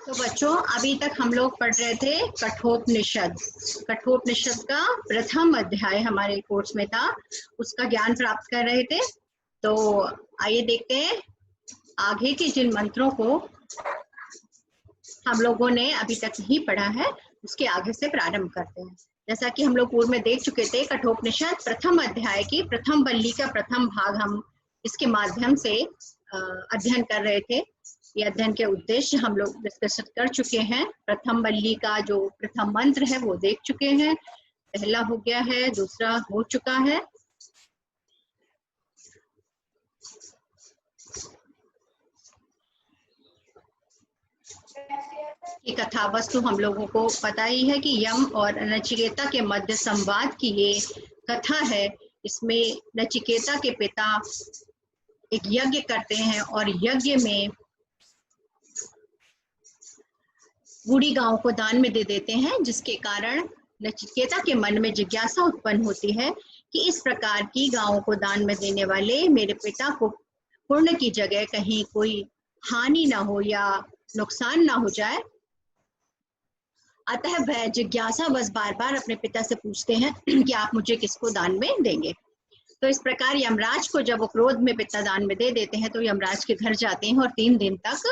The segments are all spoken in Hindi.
तो बच्चों अभी तक हम लोग पढ़ रहे थे कठोपनिषद। कठोपनिषद का प्रथम अध्याय हमारे कोर्स में था, उसका ज्ञान प्राप्त कर रहे थे। तो आइए देखते हैं आगे के जिन मंत्रों को हम लोगों ने अभी तक नहीं पढ़ा है उसके आगे से प्रारंभ करते हैं। जैसा कि हम लोग पूर्व में देख चुके थे, कठोपनिषद प्रथम अध्याय की प्रथम वल्ली का प्रथम भाग हम इसके माध्यम से अध्ययन कर रहे थे। ये अध्ययन के उद्देश्य हम लोग डिस्कस कर चुके हैं। प्रथम वल्ली का जो प्रथम मंत्र है वो देख चुके हैं, पहला हो गया है, दूसरा हो चुका है। की कथा वस्तु हम लोगों को पता ही है कि यम और नचिकेता के मध्य संवाद की ये कथा है। इसमें नचिकेता के पिता एक यज्ञ करते हैं और यज्ञ में बूढ़ी गांव को दान में दे देते हैं, जिसके कारण नचिकेता के मन में जिज्ञासा उत्पन्न होती है कि इस प्रकार की गांव को दान में देने वाले मेरे पिता को पुण्य की जगह कहीं कोई हानि ना हो या नुकसान ना हो जाए। अतः वह जिज्ञासा बस बार बार अपने पिता से पूछते हैं कि आप मुझे किसको दान में देंगे। तो इस प्रकार यमराज को जब वो क्रोध में पिता दान में दे देते हैं तो यमराज के घर जाते हैं और 3 दिन तक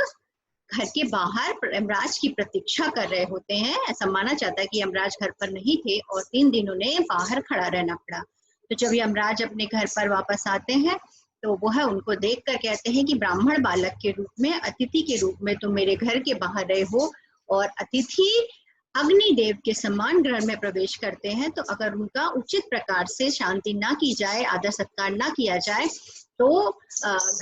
घर के बाहर यमराज की प्रतीक्षा कर रहे होते हैं। ऐसा माना जाता है कि यमराज घर पर नहीं थे और 3 दिन उन्हें बाहर खड़ा रहना पड़ा। तो जब यमराज अपने घर पर वापस आते हैं तो वह उनको देखकर कहते हैं कि ब्राह्मण बालक के रूप में, अतिथि के रूप में तुम मेरे घर के बाहर रहे हो और अतिथि अग्निदेव के समान घर में प्रवेश करते हैं, तो अगर उनका उचित प्रकार से शांति ना की जाए, आदर सत्कार ना किया जाए, तो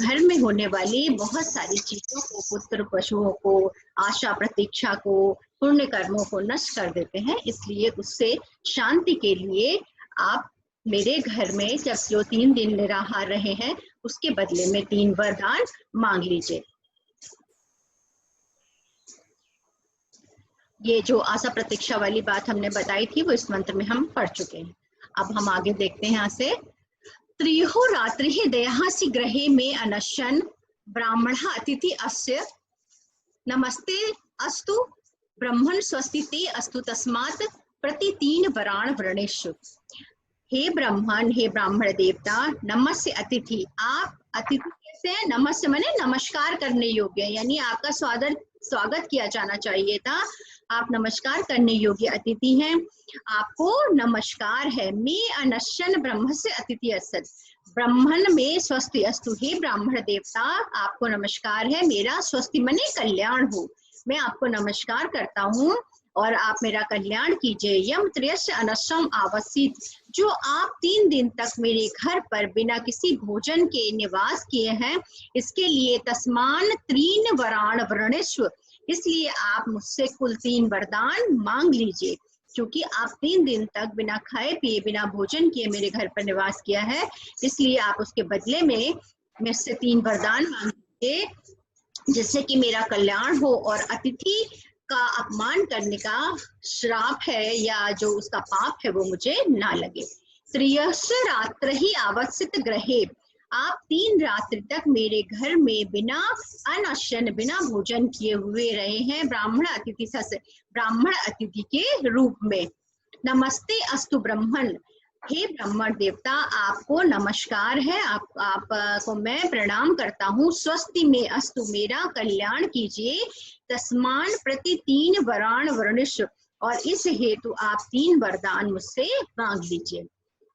घर में होने वाली बहुत सारी चीजों को, पुत्र पशुओं को, आशा प्रतीक्षा को, पुण्य कर्मों को नष्ट कर देते हैं। इसलिए उससे शांति के लिए आप मेरे घर में जब जो 3 दिन निराहार रहे हैं उसके बदले में 3 वरदान मांग लीजिए। ये जो आशा प्रतीक्षा वाली बात हमने बताई थी वो इस मंत्र में हम पढ़ चुके हैं। अब हम आगे देखते हैं यहाँ से। त्रिहो रात्रि दयासी ग्रहे में अनशन ब्राह्मण अतिथि अस्य नमस्ते अस्तु ब्रह्मण स्वस्ति ते अस्तु तस्मात् प्रति 3 वराण व्रणेषु। हे ब्रह्मण, हे ब्राह्मण देवता, नमस्य अतिथि। आप अतिथि कैसे हैं? नमस्य माने नमस्कार करने योग्य, यानी आपका स्वागत किया जाना चाहिए था। आप नमस्कार करने योग्य अतिथि हैं, आपको नमस्कार है। मैं अनशन ब्रह्म से अतिथि असत, ब्रह्मण में स्वस्ति अस्तु। हे ब्राह्मण देवता, आपको नमस्कार है। मेरा स्वस्ति मने कल्याण हो, मैं आपको नमस्कार करता हूँ और आप मेरा कल्याण कीजिए। यम त्रयस्य अनशम आवसित, जो आप 3 दिन तक मेरे घर पर बिना किसी भोजन के निवास किए हैं, इसके लिए तस्मान 3 वराण व्रणेश्व, इसलिए आप मुझसे कुल 3 वरदान मांग लीजिए। क्योंकि आप 3 दिन तक बिना खाए पिए, बिना भोजन किए मेरे घर पर निवास किया है, इसलिए आप उसके बदले में मुझसे 3 वरदान मांग लीजिए, जिससे कि मेरा कल्याण हो और अतिथि का अपमान करने का श्राप है या जो उसका पाप है वो मुझे ना लगे। त्रियश रात्र ही आवश्यक ग्रहे, आप 3 रात्रि तक मेरे घर में बिना अनशन, बिना भोजन किए हुए रहे हैं, ब्राह्मण अतिथि से, ब्राह्मण अतिथि के रूप में। नमस्ते अस्तु ब्रह्मण, हे ब्राह्मण देवता, आपको नमस्कार है, आपको मैं प्रणाम करता हूँ। स्वस्ति में अस्तु, मेरा कल्याण कीजिए। तस्मान प्रति 3 वराण वर्णिश, और इस हेतु आप 3 वरदान मुझसे मांग लीजिए।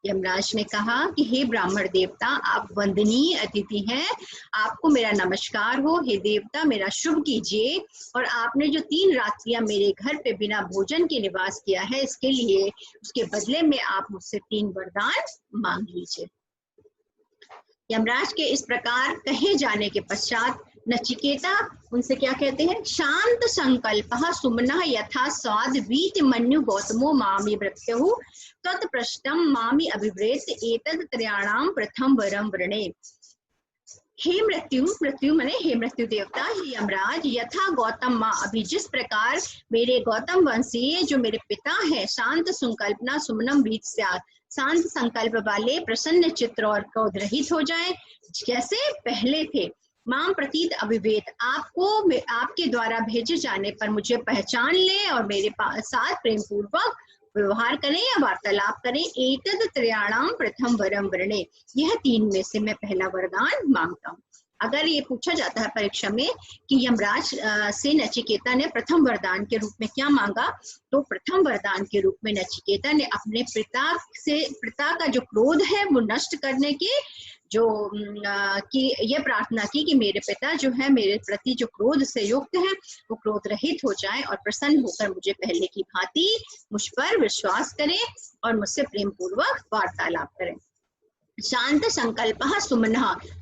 यमराज ने कहा कि हे ब्राह्मण देवता, आप वंदनीय अतिथि हैं, आपको मेरा नमस्कार हो। हे देवता, मेरा शुभ कीजिए, और आपने जो 3 रात्रियां मेरे घर पे बिना भोजन के निवास किया है, इसके लिए उसके बदले में आप मुझसे 3 वरदान मांग लीजिए। यमराज के इस प्रकार कहे जाने के पश्चात नचिकेता उनसे क्या कहते हैं? शांत संकल्प सुमन यथा स्वाद वीत मन्यु गौतमो मामी मृत्यु तत्प्रष्टम मामी अभिव्रेत एतद त्रयाणाम प्रथम वरम वृणे। हे मृत्यु, मृत्यु माने हे मृत्यु देवता, हे यमराज, यथा गौतम माँ, अभी जिस प्रकार मेरे गौतम वंशीय जो मेरे पिता है, शांत संकल्पना सुमनम वीत स्यात्, शांत संकल्प वाले, प्रसन्न चित्र और क्रोध रहित हो जाए, जैसे पहले थे। माम प्रतीत अभिवेद, आपको आपके द्वारा भेजे जाने पर मुझे पहचान ले और मेरे साथ प्रेम पूर्वक व्यवहार करें या वार्तालाप करें। एतद त्रयाणाम प्रथम वरम वृणे, यह 3 में से मैं पहला वरदान मांगता हूँ। अगर ये पूछा जाता है परीक्षा में कि यमराज से नचिकेता ने प्रथम वरदान के रूप में क्या मांगा, तो प्रथम वरदान के रूप में नचिकेता ने अपने पिता का जो क्रोध है वो नष्ट करने की कि ये प्रार्थना की कि मेरे पिता जो है मेरे प्रति जो क्रोध से युक्त है वो क्रोध रहित हो जाए और प्रसन्न होकर मुझे पहले की भांति मुझ पर विश्वास करें और मुझसे प्रेम पूर्वक वार्तालाप करें। शांत संकल्प सुमन,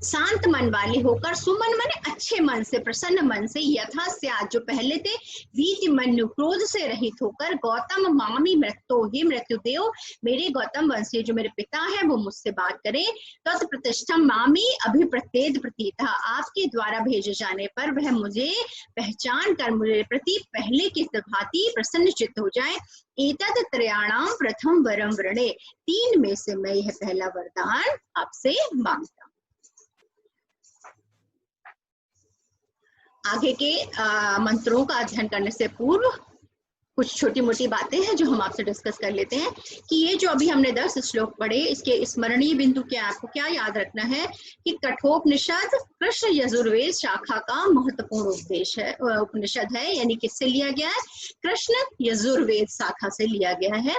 शांत मन वाले होकर, सुमन माने अच्छे मन से, प्रसन्न मन से, यथा स्यात् जो पहले थे, वीति मनु क्रोध से रहित होकर, गौतम मामी मृत्यो, हे मृत्युदेव मेरे गौतम वंशी जो मेरे पिता है वो मुझसे बात करें। तत्प्रतिष्ठम मामी अभिप्रत्येद प्रतीतः, आपके द्वारा भेजे जाने पर वह मुझे पहचान कर मेरे प्रति पहले की भांति प्रसन्न चित्त हो जाए। एतद त्रयाणाम प्रथम वरम वृणे, 3 में से मैं यह पहला वरदान आपसे मांगता हूं। आगे के मंत्रों का अध्ययन करने से पूर्व कुछ छोटी मोटी बातें हैं जो हम आपसे डिस्कस कर लेते हैं कि ये जो अभी हमने 10 श्लोक पढ़े, इसके स्मरणीय बिंदु क्या, आपको क्या याद रखना है कि कठोपनिषद कृष्ण यजुर्वेद शाखा का महत्वपूर्ण उपनिषद है, यानी किससे लिया गया है, कृष्ण यजुर्वेद शाखा से लिया गया है।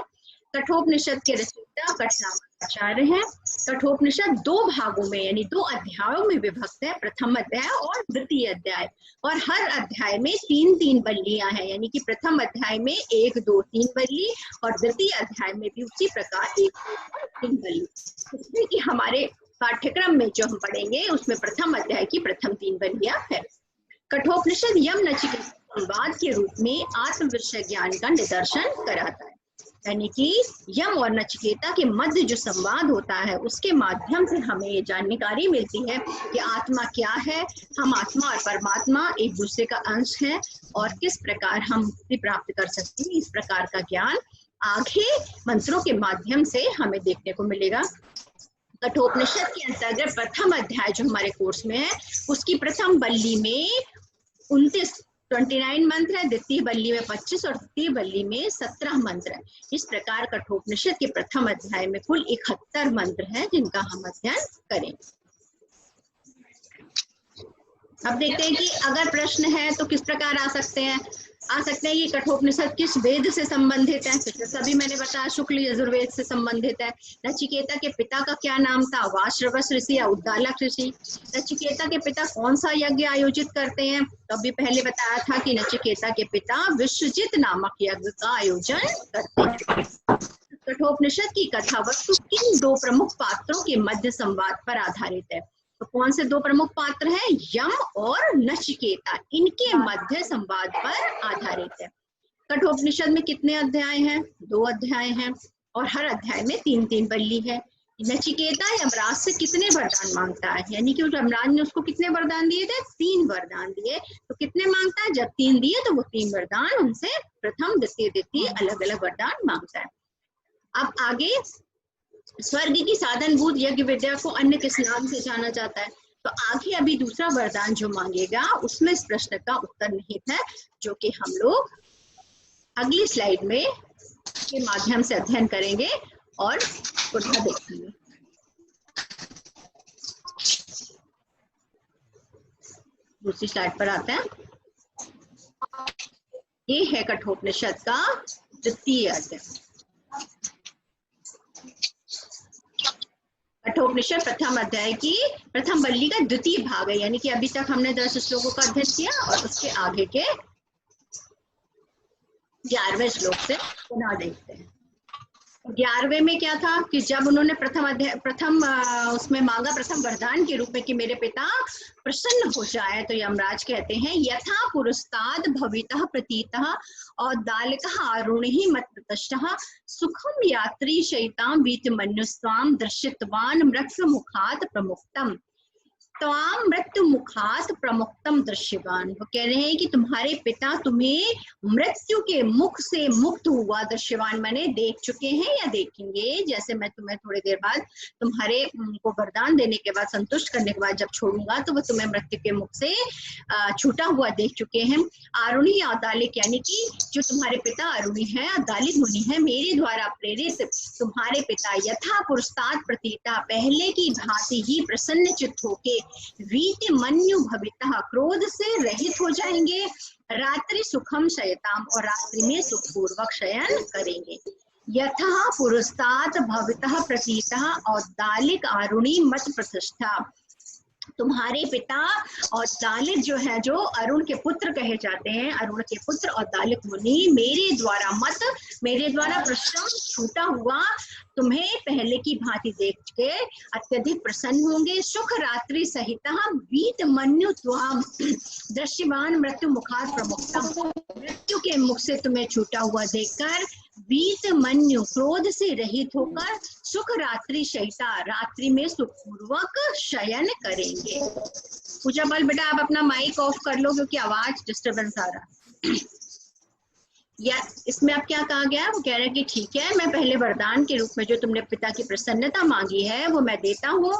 कठोपनिषद के रचयिता कठनामाचार्य हैं। कठोपनिषद 2 भागों में यानी 2 अध्यायों में विभक्त है, प्रथम अध्याय और द्वितीय अध्याय, और हर अध्याय में 3-3 बल्लियां हैं, यानी कि प्रथम अध्याय में 1, 2, 3 बल्ली और द्वितीय अध्याय में भी उसी प्रकार 1, 2 और 3 बल्ली। इसमें कि हमारे पाठ्यक्रम में जो हम पढ़ेंगे उसमें प्रथम अध्याय की प्रथम 3 बल्लियां है। कठोपनिषद यम नचिकेता संवाद के रूप में आत्म विषय ज्ञान का निदर्शन कराता है, यानी कि यम और नचिकेता के मध्य जो संवाद होता है उसके माध्यम से हमें ये जानकारी मिलती है कि आत्मा क्या है, हम आत्मा और परमात्मा एक दूसरे का अंश है और किस प्रकार हम मुक्ति प्राप्त कर सकते हैं। इस प्रकार का ज्ञान आगे मंत्रों के माध्यम से हमें देखने को मिलेगा। कठोपनिषद के अंतर्गत प्रथम अध्याय जो हमारे कोर्स में है उसकी प्रथम बल्ली में 29 मंत्र है, द्वितीय बल्ली में 25 और तृतीय बल्ली में 17 मंत्र है। इस प्रकार कठोपनिषद के प्रथम अध्याय में कुल 71 मंत्र हैं जिनका हम अध्ययन करेंगे। अब देखते हैं कि अगर प्रश्न है तो किस प्रकार आ सकते हैं कि कठोपनिषद किस वेद से संबंधित है, तो सभी मैंने बताया शुक्ल यजुर्वेद से संबंधित है। नचिकेता के पिता का क्या नाम था, वाश्रवस ऋषि या उद्दालक ऋषि। नचिकेता के पिता कौन सा यज्ञ आयोजित करते हैं, तो अभी पहले बताया था कि नचिकेता के पिता विश्वजित नामक यज्ञ का आयोजन करते हैं। कठोपनिषद की कथा वस्तु किन 2 प्रमुख पात्रों के मध्य संवाद पर आधारित है, तो कौन से 2 प्रमुख पात्र हैं, यम और नचिकेता, इनके मध्य संवाद पर आधारित है। कठोपनिषद में कितने अध्याय हैं, 2 अध्याय हैं और हर अध्याय में 3-3 बल्ली है। नचिकेता यमराज से कितने वरदान मांगता है, यानी कि यमराज ने उसको कितने वरदान दिए थे, 3 वरदान दिए, तो कितने मांगता है, जब 3 दिए तो वो 3 वरदान उनसे प्रथम द्वितीय अलग अलग वरदान मांगता है। अब आगे स्वर्ग की साधनभूत यज्ञ विद्या को अन्य किस नाम से जाना जाता है, तो आगे अभी दूसरा वरदान जो मांगेगा उसमें इस प्रश्न का उत्तर निहित है, जो कि हम लोग अगली स्लाइड में के माध्यम से अध्ययन करेंगे और पुनः देखेंगे। दूसरी स्लाइड पर आते हैं। ये है कठोपनिषद का द्वितीय अध्याय। कठोपनिषद प्रथम अध्याय की प्रथम बल्ली का द्वितीय भाग है, यानी कि अभी तक हमने 10 श्लोकों का अध्ययन किया और उसके आगे के 11वें श्लोक से पुनः देखते हैं। 11वें में क्या था कि जब उन्होंने उसमें मांगा प्रथम वरदान के रूप में कि मेरे पिता प्रसन्न हो जाए, तो यमराज कहते हैं यथा पुरस्ताद भवितः प्रतीतः और दालिकः आरुणिः मत्ततश्चः सुखम यात्री शयितां वीतमन्युस्वाम दर्शितवान मृक्षमुखात् प्रमुक्तम। त्वाम मृत्यु मुखात प्रमुक्तम दृश्यवान। वो कह रहे हैं कि तुम्हारे पिता तुम्हें मृत्यु के मुख से मुक्त हुआ दृश्यवान माने देख चुके हैं या देखेंगे। जैसे मैं तुम्हें थोड़ी देर बाद तुम्हारे को वरदान देने के बाद, संतुष्ट करने के बाद जब छोड़ूंगा तो वो तुम्हें मृत्यु के मुख से छूटा हुआ देख चुके हैं। आरुणी अदालिक यानी कि जो तुम्हारे पिता अरुणी है, अदालिक मुनि है, मेरे द्वारा प्रेरित तुम्हारे पिता यथा पुरस्तात् प्रतीता पहले की भांति ही प्रसन्न चित्त होके वीत मन्यु भविता क्रोध से रहित हो जाएंगे, रात्रि सुखम शयताम और रात्रि में सुखपूर्वक शयन करेंगे। यथा पुरस्तात् भविता प्रतीता और दालिक आरुणी मत प्रतिष्ठा। तुम्हारे पिता और दालिक जो है, जो अरुण के पुत्र कहे जाते हैं, अरुण के पुत्र और दालिक मुनि मेरे द्वारा प्रश्न छूटा हुआ तुम्हें पहले की भांति देख के अत्यधिक प्रसन्न होंगे। सुख रात्रि सहित वीत मन्यु त्वाम दृश्यवान मृत्यु मुखात प्रमुक्तम, मृत्यु के मुख से तुम्हें छूटा हुआ देखकर वीत मन्यु क्रोध से रहित होकर सुख रात्रि शयिता रात्रि में सुखपूर्वक शयन करेंगे। पूजा बल बेटा आप अपना माइक ऑफ कर लो क्योंकि आवाज डिस्टरबेंस आ रहा। या इसमें अब क्या कहा गया, वो कह रहे हैं कि ठीक है, मैं पहले वरदान के रूप में जो तुमने पिता की प्रसन्नता मांगी है वो मैं देता हूँ।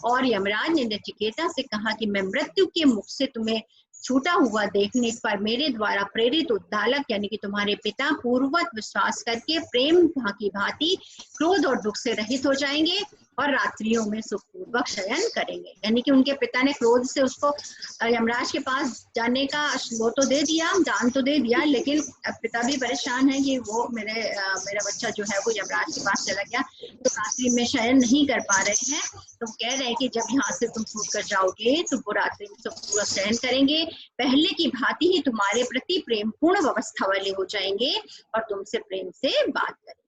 और यमराज ने नचिकेता से कहा कि मैं मृत्यु के मुख से तुम्हें छूटा हुआ देखने पर मेरे द्वारा प्रेरित उद्दालक यानी कि तुम्हारे पिता पूर्ववत विश्वास करके प्रेम की भांति क्रोध और दुख से रहित हो जाएंगे और रात्रियों में सुखपूर्वक शयन करेंगे। यानी कि उनके पिता ने क्रोध से उसको यमराज के पास जाने का वो तो दे दिया, दान तो दे दिया, लेकिन पिता भी परेशान है कि वो मेरा बच्चा जो है वो यमराज के पास चला गया तो रात्रि में शयन नहीं कर पा रहे हैं। तो कह रहे हैं कि जब यहाँ से तुम छूट कर जाओगे तो वो रात्रि में सुखपूर्वक शयन करेंगे, पहले की भांति ही तुम्हारे प्रति प्रेम पूर्ण अवस्था वाले हो जाएंगे और तुमसे प्रेम से बात करेंगे।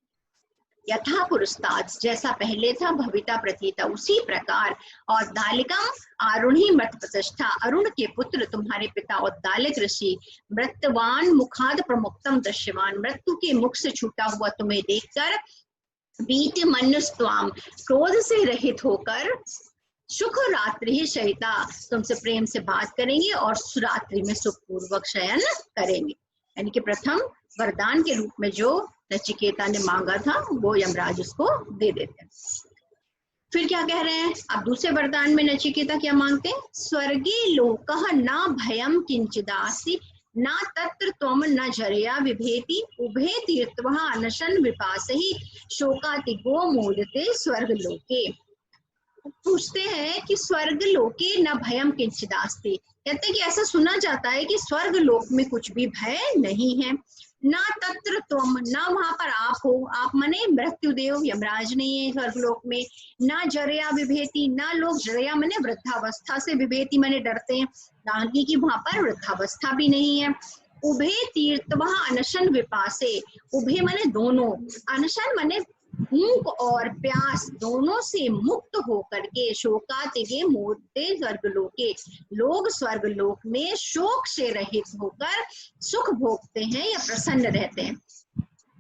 यथा पुरस्तात् जैसा पहले था, भविता प्रतीता उसी प्रकार, और दालिकम आरुणी मत प्रतिष्ठा अरुण के पुत्र तुम्हारे पिता और दालिक ऋषि मृत्यवान मुखाद प्रमुक्तम दृश्यवान मृत्यु के मुख से छूटा हुआ तुम्हें देखकर बीत मनुस्त्वाम क्रोध से रहित होकर सुख रात्रि ही शयिता तुमसे प्रेम से बात करेंगे और रात्रि में सुखपूर्वक शयन करेंगे। यानी कि प्रथम वरदान के रूप में जो नचिकेता ने मांगा था वो यमराज उसको दे देते हैं। फिर क्या कह रहे हैं, अब दूसरे वरदान में नचिकेता क्या मांगते हैं, स्वर्गे लोकः न भयम किंचिदास्ति न तत्र त्वम न जरया विभेति उभे तीर्थवः अनशन विपासहि शोकातिगो मोदते स्वर्ग लोके। पूछते हैं कि स्वर्ग लोके न भयम किंचिदास्ति, कहते हैं कि ऐसा सुना जाता है कि स्वर्ग लोक में कुछ भी भय नहीं है। ना तत्र तुम, ना वहां पर आप हो, आप मने मृत्युदेव यमराज नहीं है स्वर्गलोक में। ना जरया विभेति, ना लोग जरया मने वृद्धावस्था से, विभेति मने डरते हैं, ना कि वहां पर वृद्धावस्था भी नहीं है। उभे तीर्थवः अनशन विपासे, उभे मने दोनों, अनशन मने भूख और प्यास दोनों से मुक्त होकर के शोकातिगे मोदते स्वर्गलोके, लोग स्वर्गलोक में शोक से रहित होकर सुख भोगते हैं या प्रसन्न रहते हैं।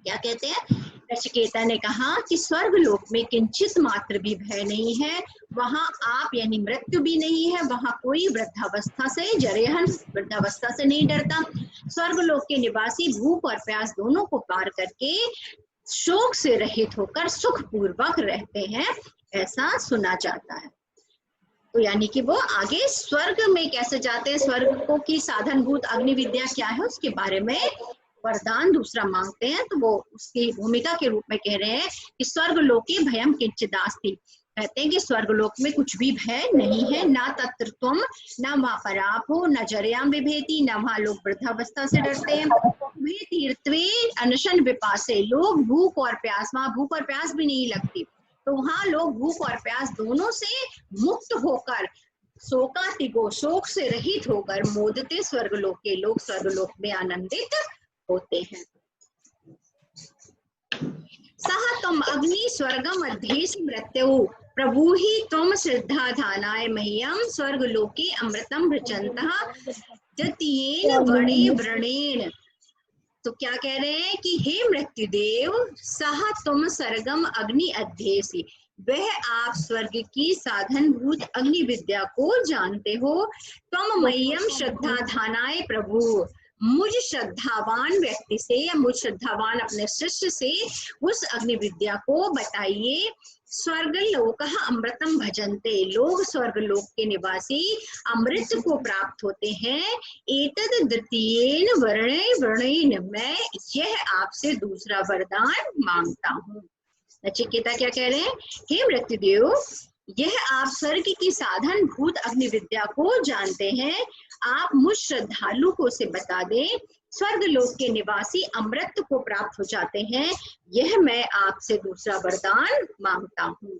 क्या कहते हैं, नचिकेता ने कहा कि स्वर्गलोक में किंचित मात्र भी भय नहीं है, वहां आप यानी मृत्यु भी नहीं है, वहां कोई वृद्धावस्था से जरेहन वृद्धावस्था से नहीं डरता। स्वर्गलोक के निवासी भूख और प्यास दोनों को पार करके शोक से रहित होकर सुख पूर्वक रहते हैं, ऐसा सुना जाता है। तो यानी कि वो आगे स्वर्ग में कैसे जाते हैं, स्वर्ग को की साधनभूत अग्नि विद्या क्या है उसके बारे में वरदान दूसरा मांगते हैं। तो वो उसकी भूमिका के रूप में कह रहे हैं कि स्वर्ग लोके भयम किंचिदास्ति, कहते हैं कि स्वर्गलोक में कुछ भी भय नहीं है। ना तत्र तुम, ना वहां पर आप हो, न जरयाम विभेति, न वहां लोग वृद्धावस्था से डरते हैं। वे तीर्थवे अनशन विपासे, लोग भूख और प्यास, वहां भूख और प्यास भी नहीं लगती, तो वहां लोग भूख और प्यास दोनों से मुक्त होकर शोकातिगो शोक से रहित होकर मोदते स्वर्गलोक के लोग स्वर्गलोक में आनंदित होते हैं। सह तुम अग्नि स्वर्गम अध्येश मृत्यु प्रभु ही तुम श्रद्धा धानाय मह्यम स्वर्ग लोके अमृतम भृचंतः जतियेन वणे व्रणेन। तो क्या कह रहे हैं कि हे मृत्युदेव, सह तुम सर्गम अग्नि अध्येसी, वह आप स्वर्ग की साधनभूत अग्नि विद्या को जानते हो। त्वम मह्यम श्रद्धा धानाय प्रभु, मुझ श्रद्धावान व्यक्ति से या मुझ श्रद्धावान अपने शिष्य से उस अग्नि विद्या को बताइए। स्वर्ग लोक अमृतम भजन्ते, लोग स्वर्ग लोक के निवासी अमृत को प्राप्त होते हैं। एतद द्वितीयेन वर्णेन, मैं यह आपसे दूसरा वरदान मांगता हूँ। नचिकेता क्या कह रहे हैं? हे मृत्युदेव, यह आप स्वर्ग की साधन भूत अग्नि विद्या को जानते हैं, आप मुझ श्रद्धालु को से बता दें। स्वर्ग लोक के निवासी अमृत को प्राप्त हो जाते हैं, यह मैं आपसे दूसरा वरदान मांगता हूँ।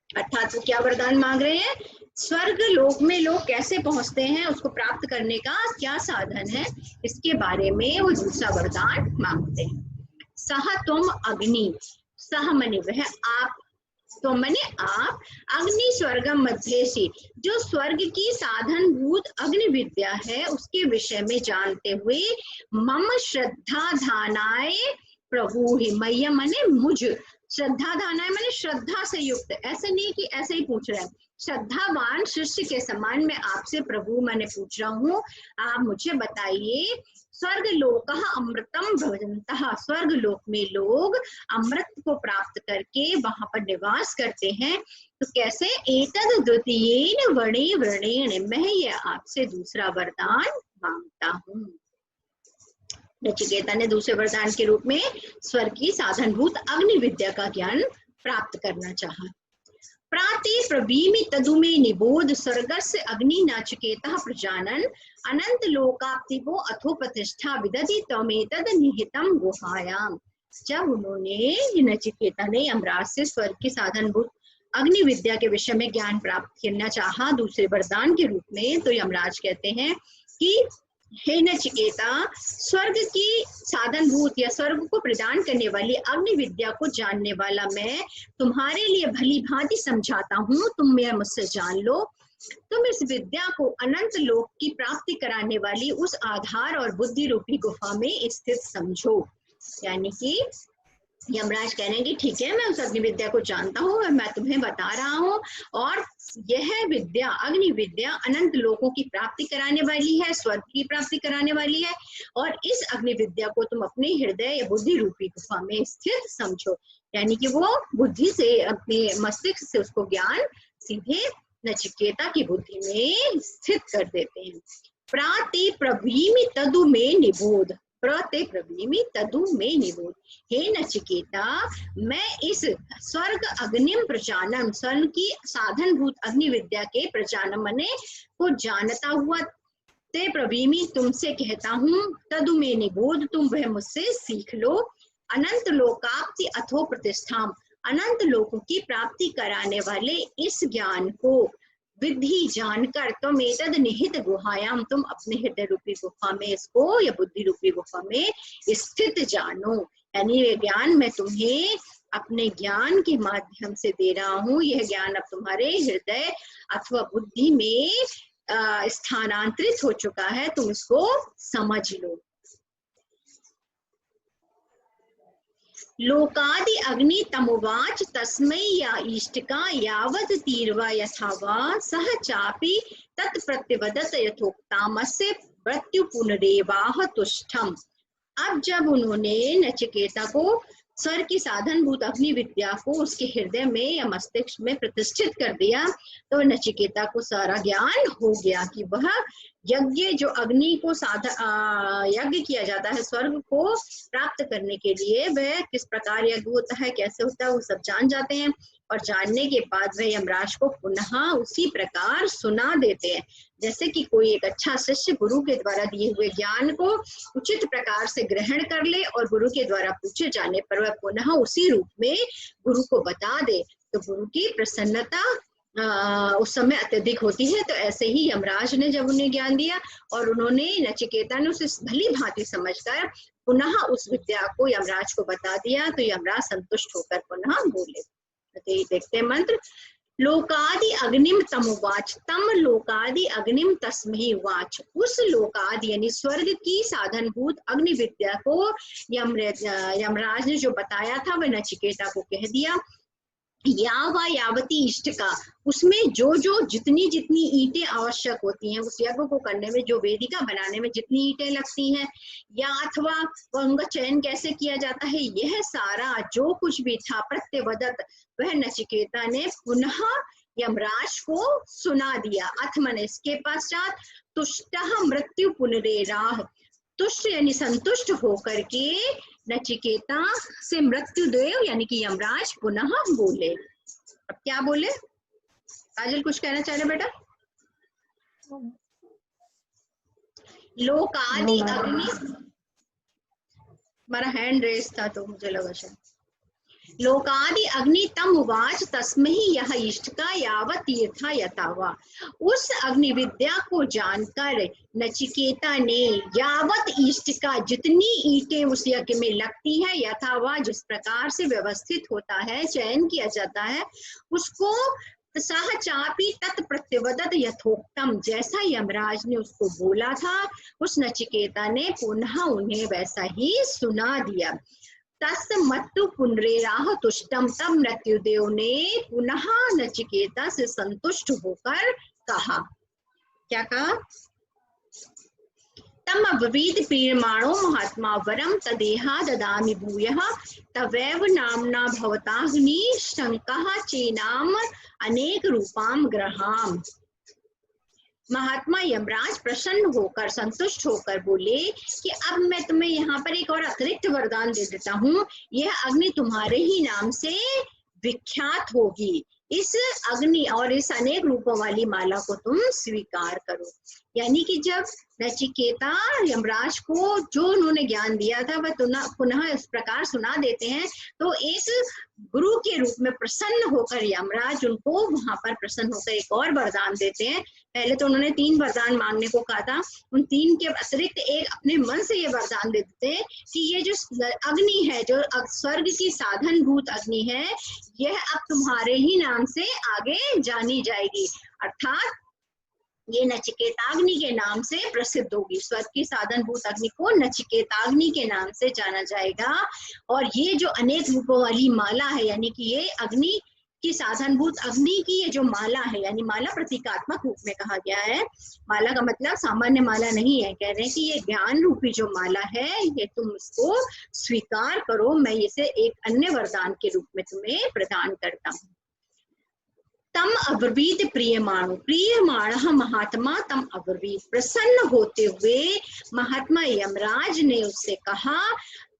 अर्थात वो क्या वरदान मांग रहे हैं? स्वर्ग लोक में लोग कैसे पहुंचते हैं, उसको प्राप्त करने का क्या साधन है, इसके बारे में वो दूसरा वरदान मांगते हैं। सह तुम अग्नि, सह मने वह, आप, तो मने आप, अग्नि स्वर्गम मध्य से, जो स्वर्ग की साधन भूत अग्नि विद्या है उसके विषय में जानते हुए, मम श्रद्धा धानाय प्रभु ही, मैया मने मुझ, श्रद्धा धानाय मने श्रद्धा से युक्त, ऐसे नहीं कि ऐसे ही पूछ रहे हैं, श्रद्धावान शिष्य के समान मैं आपसे प्रभु मैंने पूछ रहा हूँ, आप मुझे बताइए। स्वर्ग लोक अमृतम भजन्तः, स्वर्ग लोक में लोग अमृत को प्राप्त करके वहां पर निवास करते हैं, तो कैसे? एतद द्वितीयेन वर्णेन, मैं यह आपसे दूसरा वरदान मांगता हूँ। नचिकेता ने दूसरे वरदान के रूप में स्वर्ग की साधनभूत अग्नि विद्या का ज्ञान प्राप्त करना चाहा। प्राते प्रवीमि तदुमे निबोध, स्वर्गस्य अग्नि नचिकेता प्रजानन, अनंत लोकाप्तिवो अथो प्रतिष्ठा विदधि तमेतद निहितम गुहायाम। जब उन्होंने, नचिकेता ने यमराज से स्वर्ग की साधनभूत अग्नि विद्या के विषय में ज्ञान प्राप्त करना चाहा दूसरे वरदान के रूप में, तो यमराज कहते हैं कि हे नचिकेता, स्वर्ग की साधनभूत या स्वर्ग को प्रदान करने वाली अग्नि विद्या को जानने वाला मैं तुम्हारे लिए भली भांति समझाता हूँ, तुम यह मुझसे जान लो। तुम इस विद्या को अनंत लोक की प्राप्ति कराने वाली उस आधार और बुद्धि रूपी गुफा में स्थित समझो। यानी कि यमराज कह रहे हैं कि ठीक है, मैं उस अग्नि विद्या को जानता हूँ और मैं तुम्हें बता रहा हूँ, और यह विद्या, अग्नि विद्या अनंत लोकों की प्राप्ति कराने वाली है, स्वर्ग की प्राप्ति कराने वाली है, और इस अग्नि विद्या को तुम अपने हृदय या बुद्धि रूपी गुफा में स्थित समझो। यानी कि वो बुद्धि से, अपने मस्तिष्क से उसको ज्ञान सीधे नचिकेता की बुद्धि में स्थित कर देते हैं। प्राते प्रवीमि तदु में निबोध, प्रते प्रवीमि तदु में निबोध, हे नचिकेता, मैं इस स्वर्ग अग्निम प्रजानम, स्वर्ग की साधनभूत अग्नि विद्या के प्रजानम मने को जानता हुआ, ते प्रवीमि तुमसे कहता हूँ, तदु में निबोध तुम वह मुझसे सीख लो। अनंत लोकाप्ति अथो प्रतिष्ठाम, अनंत लोकों की प्राप्ति कराने वाले इस ज्ञान को विधि जानकर तुम एतद निहित गुहायाम, तुम अपने हृदय रूपी गुफा में इसको या बुद्धि रूपी गुफा में स्थित जानो। यानी ये ज्ञान मैं तुम्हें अपने ज्ञान के माध्यम से दे रहा हूँ, यह ज्ञान अब तुम्हारे हृदय अथवा बुद्धि में स्थानांतरित हो चुका है, तुम इसको समझ लो। लोकादि अग्नि तमुवाच तस्मै या इष्टिका यावत तीर्वा यथा वा सह चापि तत्प्रत्यवदत यथोक्तामस्य मृत्यु पुनरेवाह तुष्टम। अब जब उन्होंने नचिकेता को स्वर्ग की साधनभूत अग्नि विद्या को उसके हृदय में या मस्तिष्क में प्रतिष्ठित कर दिया, तो नचिकेता को सारा ज्ञान हो गया कि वह यज्ञ, जो अग्नि को यज्ञ किया जाता है स्वर्ग को प्राप्त करने के लिए, वह किस प्रकार यज्ञ होता है, कैसे होता है, वो सब जान जाते हैं। और जानने के बाद वह यमराज को पुनः उसी प्रकार सुना देते हैं, जैसे कि कोई एक अच्छा शिष्य गुरु के द्वारा दिए हुए ज्ञान को उचित प्रकार से ग्रहण कर ले और गुरु के द्वारा पूछे जाने पर वह पुनः उसी रूप में गुरु को बता दे, तो गुरु की प्रसन्नता उस समय अत्यधिक होती है। तो ऐसे ही यमराज ने जब उन्हें ज्ञान दिया और उन्होंने, नचिकेता ने उसे भली भांति समझकर पुनः उस विद्या को यमराज को बता दिया, तो यमराज संतुष्ट होकर पुनः बोले। तो देखते हैं मंत्र, लोकादि अग्निम तमुवाच, तम लोकादि अग्निम तस्मै वाच, उस लोकादि यानी स्वर्ग की साधनभूत अग्नि विद्या को यमराज ने जो बताया था वह नचिकेता को कह दिया। यावा यावती इष्ट का, उसमें जो जो जितनी जितनी ईंटें आवश्यक होती हैं उस यज्ञ को करने में, जो वेदिका बनाने में जितनी ईंटें लगती हैं, या अथवा उनका चयन कैसे किया जाता है, यह सारा जो कुछ भी था प्रत्यवदत, वह नचिकेता ने पुनः यमराज को सुना दिया। अथ मन इसके पश्चात तुष्टः मृत्यु पुनरेराह, तुष्ट यानी संतुष्ट होकर के नचिकेता से मृत्युदेव यानी कि यमराज पुनः बोले। अब क्या बोले? काजल कुछ कहना चाह रहे बेटा? लोकादि अग्नि, हमारा हैंड रेस था तो मुझे लगा शायद। लोकादि अग्नि तम उवाच तस्मै यह इष्ट का यावत तीर्था यथावा, उस अग्नि विद्या को जानकर नचिकेता ने यावत इष्ट का, जितनी ईंटें उस यज्ञ में लगती है, यथावा जिस प्रकार से व्यवस्थित होता है, चयन किया जाता है, उसको सह चापी तत्प्रत्यवदत यथोक्तम, जैसा यमराज ने उसको बोला था, उस नचिकेता ने पुनः उन्हें वैसा ही सुना दिया। तस् मत्तु पुनरेराह तुष्टम, तब मृत्युदेव ने पुनः नचिकेता से संतुष्ट होकर कहा, क्या कहा? तम अब्रवीत प्रीयमाणो महात्मा वरम तदेहा ददामि भूयः, तवैव नाम्ना भवताग्नि शंकः चेनाम अनेक रूपाम ग्रहाम। महात्मा यमराज प्रसन्न होकर, संतुष्ट होकर बोले कि अब मैं तुम्हें यहाँ पर एक और अतिरिक्त वरदान दे देता हूँ, यह अग्नि तुम्हारे ही नाम से विख्यात होगी। इस अग्नि और इस अनेक रूपों वाली माला को तुम स्वीकार करो। यानी कि जब नचिकेता यमराज को जो उन्होंने ज्ञान दिया था वह पुनः इस प्रकार सुना देते हैं, तो एक गुरु के रूप में प्रसन्न होकर यमराज उनको वहां पर प्रसन्न होकर एक और वरदान देते हैं। पहले तो उन्होंने 3 वरदान मांगने को कहा था, उन 3 के अतिरिक्त एक अपने मन से ये वरदान दे देते हैं कि ये जो अग्नि है, जो स्वर्ग की साधन भूत अग्नि है, यह अब तुम्हारे ही नाम से आगे जानी जाएगी, अर्थात ये नचिकेताग्नि के नाम से प्रसिद्ध होगी। स्वर्ग की साधन भूत अग्नि को नचिकेताग्नि के नाम से जाना जाएगा। और ये जो अनेक रूपों वाली माला है, यानी कि ये अग्नि की साधन भूत अग्नि की ये जो माला है, यानी माला प्रतीकात्मक रूप में कहा गया है। माला का मतलब सामान्य माला नहीं है, कह रहे हैं कि ये ज्ञान रूपी जो माला है, ये तुम इसको स्वीकार करो, मैं इसे एक अन्य वरदान के रूप में तुम्हें प्रदान करता हूँ। तम अब्रवीत प्रियमाणु, प्रियमाण महात्मा तम अब्रवीत, प्रसन्न होते हुए महात्मा यमराज ने उससे कहा,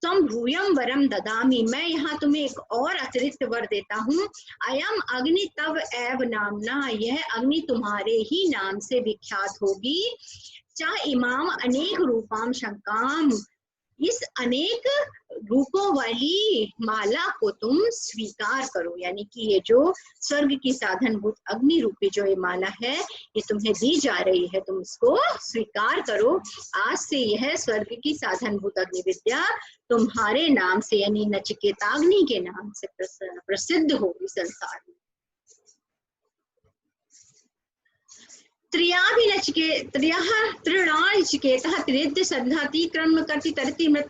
तम भूयम वरम ददामी, मैं यहाँ तुम्हें एक और अतिरिक्त वर देता हूँ। अयम अग्नि तव एव नामना, यह अग्नि तुम्हारे ही नाम से विख्यात होगी। चा इमाम अनेक रूपाम शंकाम, इस अनेक रूपों वाली माला को तुम स्वीकार करो। यानी कि ये जो स्वर्ग की साधन भूत अग्नि रूपी जो ये माला है, ये तुम्हें दी जा रही है, तुम इसको स्वीकार करो। आज से यह स्वर्ग की साधन भूत अग्नि विद्या तुम्हारे नाम से, यानी नचिकेताग्नि के नाम से प्रसिद्ध होगी संसार में।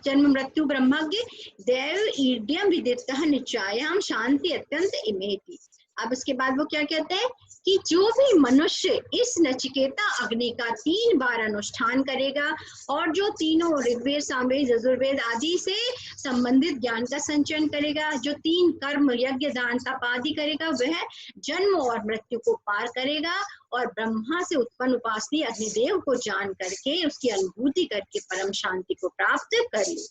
जन्म मृत्यु ब्रह्मज्ञ देव ईड्यम विदितः निचायाम शांति अत्यंत इमेति। अब इसके बाद वो क्या कहते हैं कि जो भी मनुष्य इस नचिकेता अग्नि का 3 बार अनुष्ठान करेगा और जो तीनों ऋग्वेद, सामवेद, यजुर्वेद आदि से संबंधित ज्ञान का संचयन करेगा, जो 3 कर्म यज्ञ दान तप आदि करेगा, वह जन्म और मृत्यु को पार करेगा और ब्रह्मा से उत्पन्न उपासनी अग्निदेव को जान करके उसकी अनुभूति करके परम शांति को प्राप्त कर ले।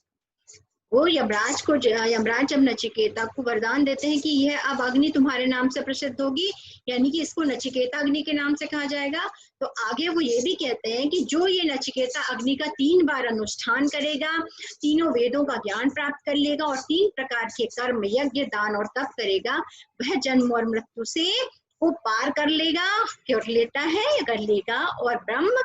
वो यमराज जब नचिकेता को वरदान देते हैं कि यह अब अग्नि तुम्हारे नाम से प्रसिद्ध होगी, यानी कि इसको नचिकेता अग्नि के नाम से कहा जाएगा, तो आगे वो ये भी कहते हैं कि जो ये नचिकेता अग्नि का 3 बार अनुष्ठान करेगा, तीनों वेदों का ज्ञान प्राप्त कर लेगा और 3 प्रकार के कर्म यज्ञ दान और तप करेगा, वह जन्म और मृत्यु से को पार कर लेगा, कर लेता है, कर लेगा। और ब्रह्म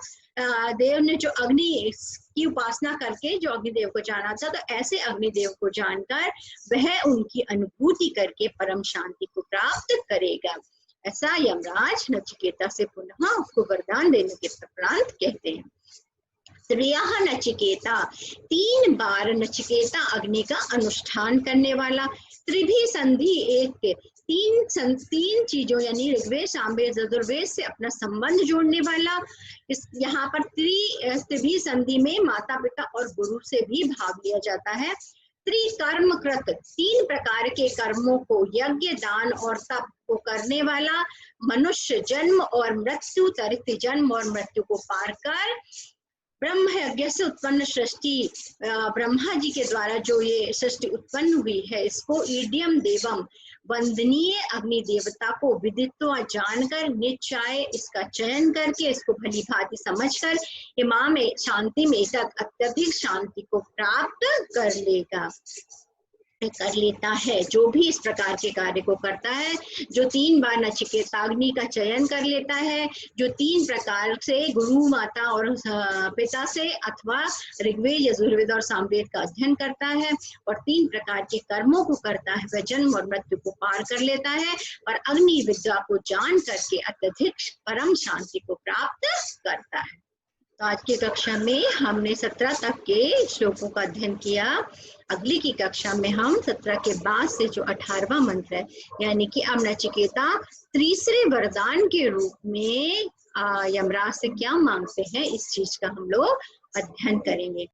देव ने जो अग्नि की उपासना करके जो अग्निदेव को जाना था, तो ऐसे अग्निदेव को जानकर वह उनकी अनुभूति करके परम शांति को प्राप्त करेगा। ऐसा यमराज नचिकेता से पुनः उसको वरदान देने के उपरांत कहते हैं। त्रियः नचिकेता, 3 बार नचिकेता अग्नि का अनुष्ठान करने वाला। त्रिभी संधि एक, तीन चीजों यानी ऋग्वेद, सामवेद, यजुर्वेद से अपना संबंध जोड़ने वाला। इस यहाँ पर त्रिभी संधि में माता पिता और गुरु से भी भाग लिया जाता है। त्रिकर्मकृत, 3 प्रकार के कर्मों को, यज्ञ, दान और तप को करने वाला, मनुष्य जन्म और मृत्यु, तरित जन्म और मृत्यु को पार कर ब्रह्म यज्ञ से उत्पन्न सृष्टि, ब्रह्मा जी के द्वारा जो ये सृष्टि उत्पन्न हुई है, इसको ईड्यम देवम, वंदनीय अग्नि देवता को विदित्वा जानकर, निश्चय इसका चयन करके, इसको भली भांति समझकर इमाम शांति में तक अत्यधिक शांति को प्राप्त कर लेता है। जो भी इस प्रकार के कार्य को करता है, जो 3 बार नचिकेताग्नि का चयन कर लेता है, जो 3 प्रकार से गुरु, माता और पिता से अथवा ऋग्वेद, यजुर्वेद और सामवेद का अध्ययन करता है और 3 प्रकार के कर्मों को करता है, वह जन्म और मृत्यु को पार कर लेता है और अग्नि विद्या को जान करके अत्यधिक परम शांति को प्राप्त करता है। तो आज की कक्षा में हमने 17 तक के श्लोकों का अध्ययन किया। अगली की कक्षा में हम 17 के बाद से जो 18वां मंत्र है, यानी कि अब नचिकेता तीसरे वरदान के रूप में यमराज से क्या मांगते हैं, इस चीज का हम लोग अध्ययन करेंगे।